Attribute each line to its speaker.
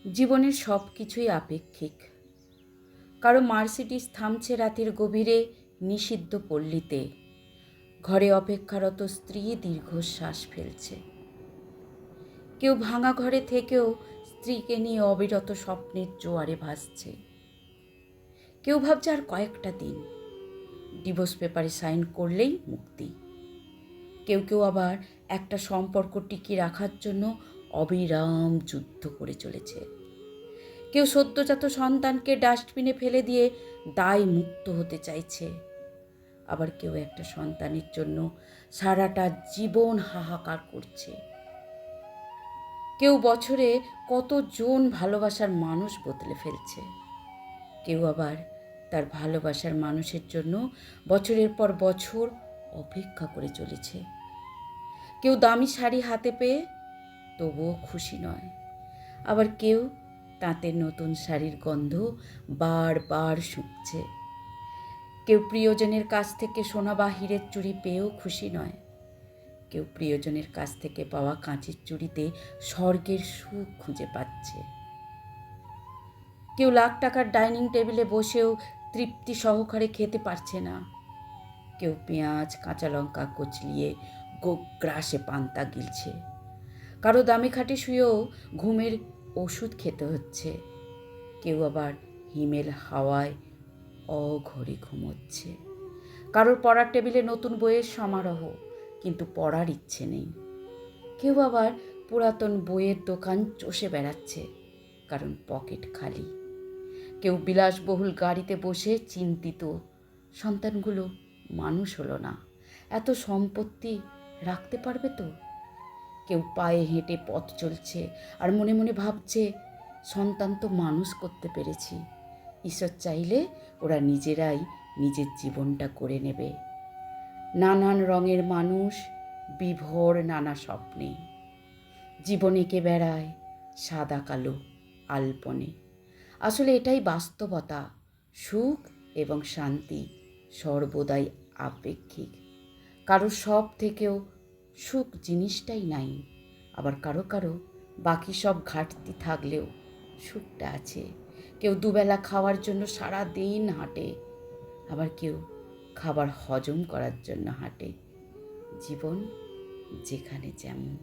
Speaker 1: জীবনের সব কিছুই আপেক্ষিক। কারো মার্সিডিজ থামছে রাতের গভীরে নিষিদ্ধ পল্লীতে, ঘরে অপেক্ষারত স্ত্রী দীর্ঘশ্বাস ফেলছে। কেউ ভাঙা ঘরে থেকেও স্ত্রীকে নিয়ে অবিরত স্বপ্নের জোয়ারে ভাসছে। কেউ ভাবছে আর কয়েকটা দিন, ডিভোর্স পেপারে সাইন করলেই মুক্তি। কেউ কেউ আবার একটা সম্পর্ক টিকিয়ে রাখার জন্য অবিরাম যুদ্ধ করে চলেছে। কেউ সদ্যজাত সন্তানকে ডাস্টবিনে ফেলে দিয়ে দায় মুক্ত হতে চাইছে। আবার কেউ একটা সন্তানের জন্য সারাটা জীবন হাহাকার করছে। কেউ বছরে কতজন ভালোবাসার মানুষ বদলে ফেলছে। কেউ আবার তার ভালোবাসার মানুষের জন্য বছরের পর বছর অপেক্ষা করে চলেছে। কেউ দামি শাড়ি হাতে পেয়ে তবুও খুশি নয়। আবার কেউ তাঁতের নতুন শাড়ির গন্ধ বারবার শুঁকছে। কেউ প্রিয়জনের কাছ থেকে সোনা বা হীরের চুড়ি পেয়েও খুশি নয়। কেউ প্রিয়জনের কাছ থেকে পাওয়া কাঁচের চুড়িতে স্বর্গের সুখ খুঁজে পাচ্ছে। কেউ লাখ টাকার ডাইনিং টেবিলে বসেও তৃপ্তি সহকারে খেতে পারছে না। কেউ পেঁয়াজ কাঁচা লঙ্কা কচলিয়ে গোগ্রাসে পান্তা গিলছে। কারো দামি খাটে শুয়েও ঘুমের ওষুধ খেতে হচ্ছে। কেউ আবার হিমেল হাওয়ায় অঘরে ঘুমোচ্ছে। কারোর পড়ার টেবিলে নতুন বইয়ের সমারোহ, কিন্তু পড়ার ইচ্ছে নেই। কেউ আবার পুরাতন বইয়ের দোকান চষে বেড়াচ্ছে, কারণ পকেট খালি। কেউ বিলাসবহুল গাড়িতে বসে চিন্তিত, সন্তানগুলো মানুষ হলো না, এত সম্পত্তি রাখতে পারবে তো? কেউ পায়ে হেঁটে পথ চলছে আর মনে মনে ভাবছে, সন্তান তো মানুষ করতে পেরেছি, ঈশ্বর চাইলে ওরা নিজেরাই নিজের জীবনটা করে নেবে। নানান রঙের মানুষ বিভোর নানা স্বপ্নে, জীবন এঁকে বেড়ায় সাদা কালো আলপনে। আসলে এটাই বাস্তবতা। সুখ এবং শান্তি সর্বদাই আপেক্ষিক। কারো সব থেকেও সুখ জিনিসটাই নাই। আবার কারো কারো বাকি সব ঘাটতি থাকলেও সুখটা আছে। কেউ দুবেলা খাওয়ার জন্য সারা দিন হাঁটে, আবার কেউ খাবার হজম করার জন্য হাঁটে। জীবন যেখানে যেমন।